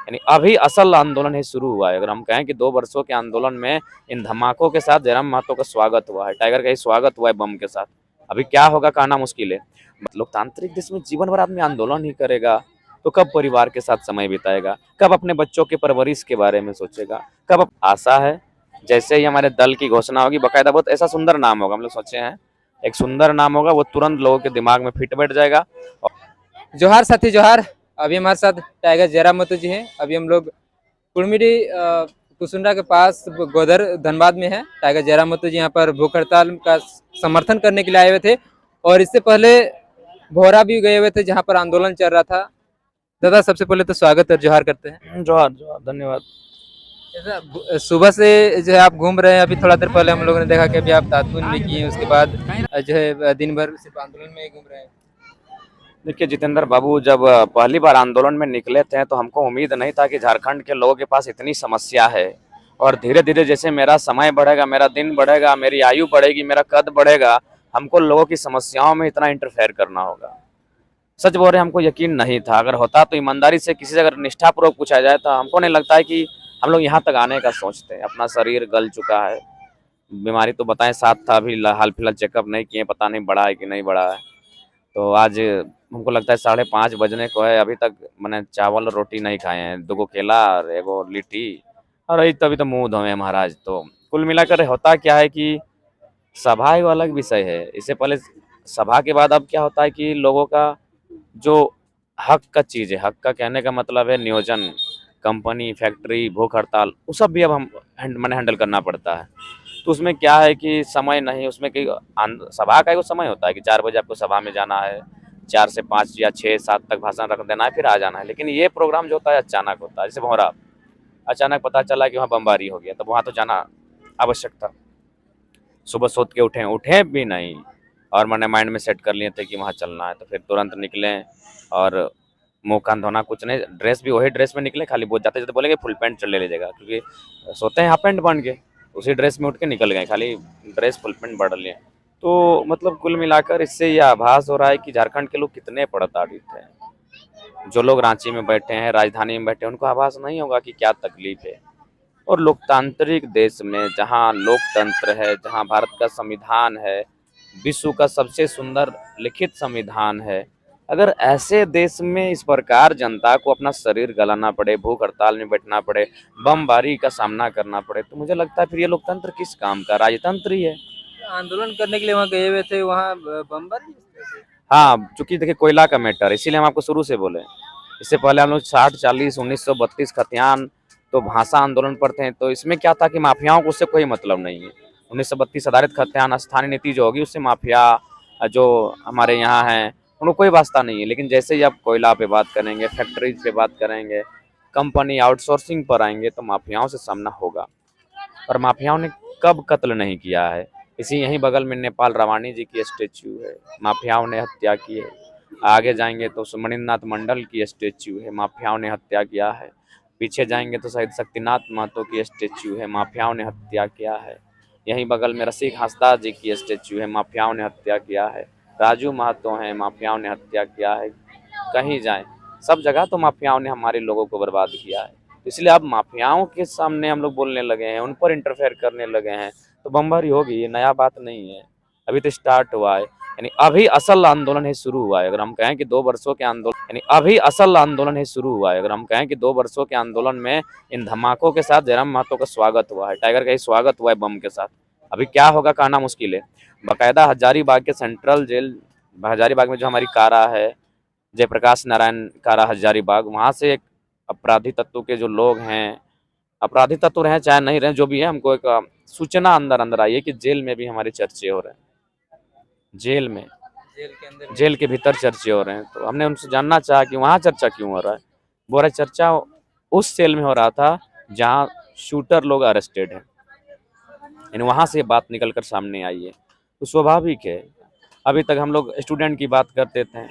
यानी अभी असल आंदोलन ही शुरू हुआ है। अगर हम कहें कि 2 वर्षों के आंदोलन में इन धमाकों के साथ जयराम महतो का स्वागत हुआ है, टाइगर का ही स्वागत हुआ है बम के साथ। अभी क्या होगा कहना मुश्किल है। लोकतांत्रिक देश में जीवन भर आदमी आंदोलन ही करेगा, तो कब परिवार के साथ समय बिताएगा, कब अपने बच्चों के परवरिश के बारे में सोचेगा, कब आशा है जैसे ही हमारे दल की घोषणा होगी, बाकायदा बहुत ऐसा सुंदर नाम होगा, हम लोग सोचे हैं एक सुंदर नाम होगा, वो तुरंत लोगों के दिमाग में फिट बैठ जाएगा। जोहार साथी जोहार। अभी हमारे साथ टाइगर जयराम महतो जी हैं। अभी हम लोग कुड़मिरी कुसुंडा के पास गोदर धनबाद में है। टाइगर जयराम महतो जी यहाँ पर भूख हड़ताल का समर्थन करने के लिए आए हुए थे और इससे पहले भोरा भी गए हुए थे जहाँ पर आंदोलन चल रहा था। दादा सबसे पहले तो स्वागत और जोहार करते हैं। जोहार जोहार, धन्यवाद। सुबह से जो है आप घूम रहे हैं। अभी थोड़ा देर पहले हम लोगों ने देखा कि अभी आप दातून भी किए, उसके बाद जो है दिन भर सिर्फ आंदोलन में ही घूम रहे हैं। देखिए जितेंद्र बाबू, जब पहली बार आंदोलन में निकले थे तो हमको उम्मीद नहीं था कि झारखंड के लोगों के पास इतनी समस्या है, और धीरे धीरे जैसे मेरा समय बढ़ेगा, मेरा दिन बढ़ेगा, मेरी आयु बढ़ेगी, मेरा कद बढ़ेगा, हमको लोगों की समस्याओं में इतना इंटरफेयर करना होगा। सच बोल रहे, हमको यकीन नहीं था। अगर होता तो ईमानदारी से किसी से अगर निष्ठापूर्वक पूछा जाए तो हमको नहीं लगता है कि हम लोग यहाँ तक आने का सोचते हैं। अपना शरीर गल चुका है, बीमारी तो बताएं साथ था, अभी हाल फिलहाल चेकअप नहीं किए, पता नहीं बढ़ा है कि नहीं बढ़ा है। तो आज हमको लगता है 5:30 बजने को है, अभी तक मैंने चावल और रोटी नहीं खाए हैं, 2 केला और 1 लिट्टी, और अभी तभी तो मुंह धोए हैं महाराज। तो कुल मिलाकर होता क्या है कि सभा एक अलग विषय है। इससे पहले सभा के बाद अब क्या होता है कि लोगों का जो हक का चीज़ है, हक का कहने का मतलब है नियोजन, कंपनी, फैक्ट्री, भूख हड़ताल, वो सब भी अब हम मैंने हैंडल करना पड़ता है। तो उसमें क्या है कि समय नहीं, उसमें कि सभा का एक समय होता है कि 4 बजे आपको सभा में जाना है, 4 से 5 या 6-7 तक भाषण रख देना है, फिर आ जाना है। लेकिन ये प्रोग्राम जो होता है अचानक होता है, जैसे भौरा अचानक पता चला कि वहाँ बमबारी हो गया, तो वहाँ तो जाना आवश्यक था। सुबह सोच के उठे भी नहीं, और मैंने माइंड में सेट कर लिए थे कि वहाँ चलना है, तो फिर तुरंत निकले। और मुंह कान धोना कुछ नहीं, ड्रेस भी वही ड्रेस में निकले, खाली जाते जाते बोलेंगे फुल पैंट चल ले लीजिएगा, क्योंकि सोते हैं हाफ पैंट बन के, उसी ड्रेस में उठ के निकल गए, खाली ड्रेस फुल पैंट बढ़ लिए। तो मतलब कुल मिलाकर इससे यह आभास हो रहा है कि झारखंड के लोग कितने प्रताड़ित हैं। जो लोग रांची में बैठे हैं, राजधानी में बैठे हैं, उनको आभास नहीं होगा कि क्या तकलीफ है। और लोकतांत्रिक देश में जहाँ लोकतंत्र है, जहाँ भारत का संविधान है, विश्व का सबसे सुंदर लिखित संविधान है, अगर ऐसे देश में इस प्रकार जनता को अपना शरीर गलाना पड़े, भूख हड़ताल में बैठना पड़े, बमबारी का सामना करना पड़े, तो मुझे लगता है फिर ये लोकतंत्र किस काम का, राजतंत्र ही है। आंदोलन करने के लिए वहाँ गए हुए थे, वहाँ बमबारी। हाँ, चूंकि देखिए कोयला का मैटर, इसीलिए हम आपको शुरू से बोले। इससे पहले हम लोग 60-40 1932 खतियान तो भाषा आंदोलन पर थे, तो इसमें क्या था कि माफियाओं को उससे कोई मतलब नहीं है। 1932 आधारित खतियान स्थानीय नीति जो होगी उससे माफिया जो हमारे यहाँ हैं उनको कोई वास्ता नहीं है। लेकिन जैसे ही आप कोयला पे बात करेंगे, फैक्ट्रीज पे बात करेंगे, कंपनी आउटसोर्सिंग पर आएंगे, तो माफियाओं से सामना होगा। और माफियाओं ने कब कत्ल नहीं किया है। इसी यहीं बगल में नेपाल रावानी जी की स्टेच्यू है, माफियाओं ने हत्या की है। आगे जाएंगे तो मणिनाथ मंडल की स्टेच्यू है, माफियाओं ने हत्या किया है। पीछे जाएंगे तो शहीद शक्तिनाथ महतो की स्टेच्यू है, माफियाओं ने हत्या किया है। यहीं बगल में रसिक हंसदा जी की स्टेच्यू है, माफियाओं ने हत्या किया है। राजू महतो हैं, माफियाओं ने हत्या किया है। कहीं जाएं, सब जगह तो माफियाओं ने हमारे लोगों को बर्बाद किया है। इसलिए अब माफियाओं के सामने हम लोग बोलने लगे हैं, उन पर इंटरफेयर करने लगे हैं, तो बमबारी होगी, ये नया बात नहीं है। अभी तो स्टार्ट हुआ है, यानी अभी असल आंदोलन ही शुरू हुआ है। अगर हम कहें कि 2 वर्षों के आंदोलन, यानी अभी असल आंदोलन ही शुरू हुआ है। अगर हम कहें कि 2 वर्षों के आंदोलन में इन धमाकों के साथ जयराम महतो का स्वागत हुआ है, टाइगर का ही स्वागत हुआ है बम के साथ। अभी क्या होगा कहना मुश्किल है। बाकायदा हजारीबाग के सेंट्रल जेल, हजारीबाग में जो हमारी कारा है, जयप्रकाश नारायण कारा हजारीबाग, वहाँ से एक अपराधी तत्व के जो लोग हैं, अपराधी तत्व रहे चाहे नहीं रहे, जो भी है, हमको एक सूचना अंदर अंदर आई है कि जेल में भी हमारे चर्चे हो रहे हैं। जेल में, जेल के अंदर जेल के भीतर चर्चे हो रहे हैं। तो हमने उनसे जानना चाहा कि वहाँ चर्चा क्यों हो रहा है। बोल रहे चर्चा उस सेल में हो रहा था जहाँ शूटर लोग अरेस्टेड हैं, यानी वहाँ से बात निकल कर सामने आई है। तो स्वाभाविक है, अभी तक हम लोग स्टूडेंट की बात करते थे,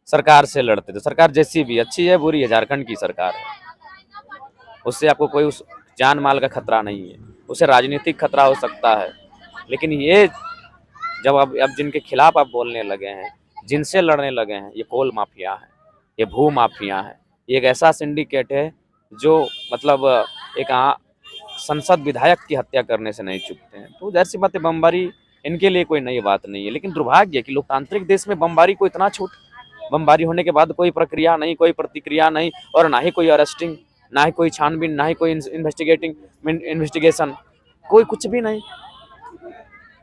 सरकार से लड़ते थे। सरकार जैसी भी अच्छी है बुरी है, झारखंड की सरकार है, उससे आपको कोई उस जान माल का खतरा नहीं है, उसे राजनीतिक खतरा हो सकता है। लेकिन ये जब अब जिनके खिलाफ आप बोलने लगे हैं, जिनसे लड़ने लगे हैं, ये कोल माफिया है, ये भू माफिया है, ये एक ऐसा सिंडिकेट है जो मतलब एक संसद विधायक की हत्या करने से नहीं चूकते हैं। तो ज़ाहिर सी बात है बमबारी इनके लिए कोई नई बात नहीं है, लेकिन दुर्भाग्य है कि लोकतांत्रिक देश में बमबारी को इतना छूट, बमबारी होने के बाद कोई प्रक्रिया नहीं, कोई प्रतिक्रिया नहीं, और ना ही कोई अरेस्टिंग, ना ही कोई छानबीन, ना ही कोई इन्वेस्टिगेशन, कोई कुछ भी नहीं।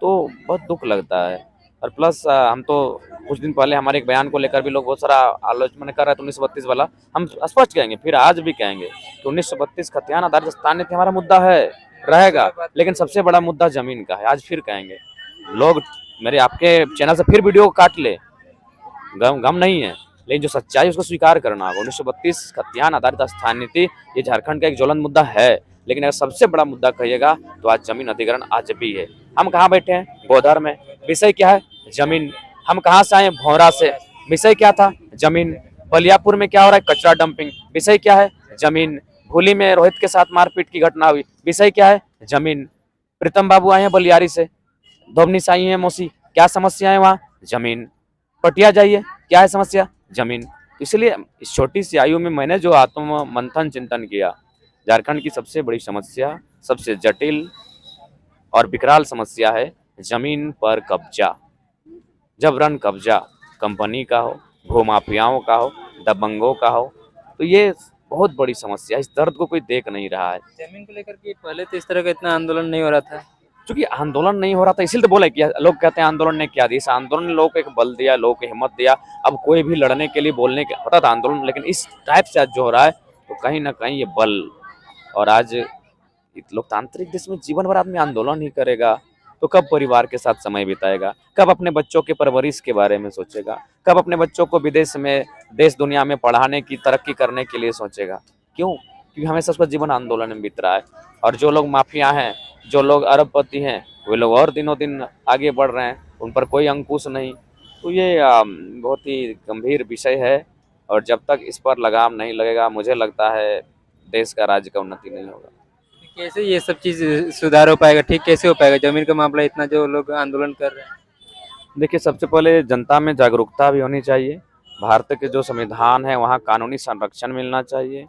तो बहुत दुख लगता है। और प्लस हम तो कुछ दिन पहले हमारे एक बयान को लेकर भी लोग बहुत सारा आलोचना कर रहे थे 1932 वाला। हम स्पष्ट कहेंगे, फिर आज भी कहेंगे कि 1932 खतियान आधारित स्थानीय हमारा मुद्दा है, रहेगा, लेकिन सबसे बड़ा मुद्दा जमीन का है। आज फिर कहेंगे, लोग मेरे आपके चैनल से फिर वीडियो काट ले, गम नहीं है, लेकिन जो सच्चाई उसको स्वीकार करना होगा। 1932 खतियान आधारित स्थानीय नीति ये झारखंड का एक ज्वलंत मुद्दा है, लेकिन अगर सबसे बड़ा मुद्दा कहिएगा तो आज जमीन अधिग्रहण आज भी है। हम कहाँ बैठे हैं? गोधर में। विषय क्या है? जमीन। हम कहाँ से आए? भौरा से। विषय क्या था? जमीन। बलियापुर में क्या हो रहा है? कचरा डंपिंग। विषय क्या है? जमीन। भूली में रोहित के साथ मारपीट की घटना हुई। विषय क्या है? जमीन। प्रीतम बाबू आए हैं बलियारी से, धोबनी से आई है मौसी, क्या समस्या है वहाँ? जमीन। पटिया जाइए, क्या है समस्या? जमीन। इसलिए इस छोटी सी आयु में मैंने जो आत्म मंथन चिंतन किया, झारखंड की सबसे बड़ी समस्या, सबसे जटिल और विकराल समस्या है जमीन पर कब्जा। जबरन कब्जा कंपनी का हो, भूमाफियाओं का हो, दबंगों का हो, तो ये बहुत बड़ी समस्या है। इस दर्द को कोई देख नहीं रहा है। जमीन को लेकर के पहले तो इस तरह का इतना आंदोलन नहीं हो रहा था। क्योंकि आंदोलन नहीं हो रहा था, इसीलिए तो बोले कि लोग कहते हैं आंदोलन ने क्या दिया। इस आंदोलन ने लोगों को एक बल दिया, लोगों को हिम्मत दिया। अब कोई भी लड़ने के लिए, बोलने के होता था आंदोलन, लेकिन इस टाइप से आज जो हो रहा है, तो कहीं ना कहीं ये बल। और आज लोकतांत्रिक देश में जीवन भर आदमी आंदोलन ही करेगा तो कब परिवार के साथ समय बिताएगा? कब अपने बच्चों के परवरिश के बारे में सोचेगा? कब अपने बच्चों को विदेश में, देश दुनिया में पढ़ाने की, तरक्की करने के लिए सोचेगा? क्यों? क्योंकि हमेशा उसका जीवन आंदोलन में बीत रहा है। और जो लोग माफिया हैं, जो लोग अरबपति हैं, वे लोग और दिनों दिन आगे बढ़ रहे हैं, उन पर कोई अंकुश नहीं। तो ये बहुत ही गंभीर विषय है, और जब तक इस पर लगाम नहीं लगेगा, मुझे लगता है देश का, राज्य का उन्नति नहीं होगा। कैसे ये सब चीज सुधार हो पाएगा? ठीक कैसे हो पाएगा? जमीन का मामला इतना जो लोग आंदोलन कर रहे हैं। देखिए, सबसे पहले जनता में जागरूकता भी होनी चाहिए। भारत के जो संविधान है वहाँ कानूनी संरक्षण मिलना चाहिए,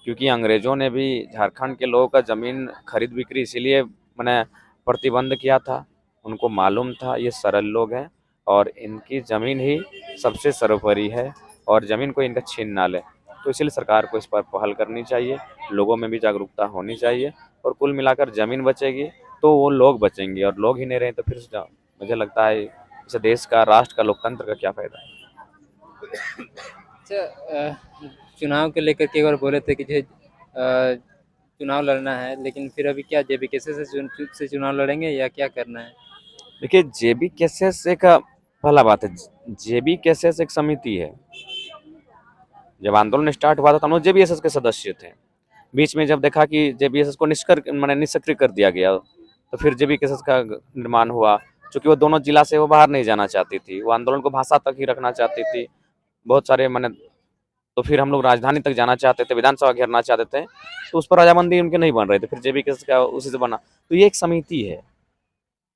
क्योंकि अंग्रेजों ने भी झारखंड के लोगों का ज़मीन खरीद बिक्री इसीलिए मैंने प्रतिबंध किया था। उनको मालूम था ये सरल लोग हैं और इनकी ज़मीन ही सबसे सर्वोपरि है, और ज़मीन को इनका छीन ना ले। तो इसलिए सरकार को इस पर पहल करनी चाहिए, लोगों में भी जागरूकता होनी चाहिए, और कुल मिलाकर ज़मीन बचेगी तो वो लोग बचेंगे, और लोग ही नहीं रहे तो फिर मुझे लगता है इस देश का, राष्ट्र का, लोकतंत्र का क्या फायदा है। अच्छा, चुनाव के लेकर के एक बार बोले थे कि जो चुनाव लड़ना है, लेकिन फिर अभी क्या जेबी कैसे से चुनाव लड़ेंगे या क्या करना है? देखिए, जेबी केसेस एक पहला बात है, जेबी केसेस एक समिति है। जब आंदोलन स्टार्ट हुआ था तो हम लोग जेबीएसएस के सदस्य थे। बीच में जब देखा कि जेबीएसएस को निष्क्रिय कर दिया गया, तो फिर जेबी केसेस का निर्माण हुआ। चूंकि वो दोनों जिला से वो बाहर नहीं जाना चाहती थी, वो आंदोलन को भाषा तक ही रखना चाहती थी। बहुत सारे तो फिर हम लोग राजधानी तक जाना चाहते थे, विधानसभा घेरना चाहते थे, तो उस पर रजामंदी उनके नहीं बन रहे थे। फिर जेबी केसेस का उसी से बना। तो ये एक समिति है।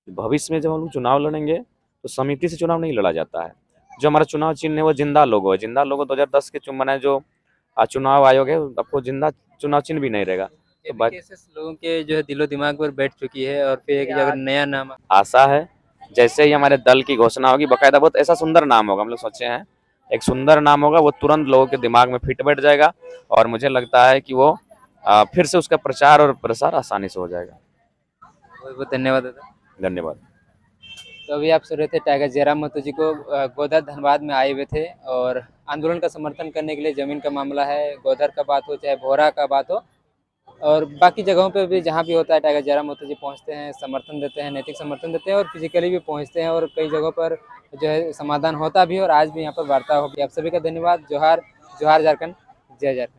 भविष्य में जब हम लोग चुनाव लड़ेंगे तो समिति से चुनाव नहीं लड़ा जाता है। जो हमारा चुनाव चिन्ह है वो जिंदा लोगो है। जिंदा लोगो 2010 के मैंने जो चुनाव आयोग है, आपको जिंदा चुनाव चिन्ह भी नहीं रहेगा। तो जेबी केसेस लोगों के जो है दिलो दिमाग पर बैठ चुकी है और फिर एक जगह नया नाम आशा है जैसे ही हमारे दल की घोषणा होगी, बाकायदा बहुत ऐसा सुंदर नाम होगा, हम लोग सोचे हैं एक सुंदर नाम होगा, वो तुरंत लोगों के दिमाग में फिट बैठ जाएगा, और मुझे लगता है कि वो फिर से उसका प्रचार और प्रसार आसानी से हो जाएगा। बहुत बहुत धन्यवाद दादा। धन्यवाद। तो अभी आप सुन रहे थे टाइगर जयराम महतो जी को। गोधर धनबाद में आए हुए थे और आंदोलन का समर्थन करने के लिए। जमीन का मामला है, गोधर का बात हो चाहे भोरा का बात हो, और बाकी जगहों पे भी जहाँ भी होता है टाइगर जयराम महतो जी पहुँचते हैं, समर्थन देते हैं, नैतिक समर्थन देते हैं और फिजिकली भी पहुँचते हैं, और कई जगहों पर जो है समाधान होता भी है, और आज भी यहाँ पर वार्ता होगी। आप सभी का धन्यवाद। जोहार, जोहार झारखंड, जय झारखंड।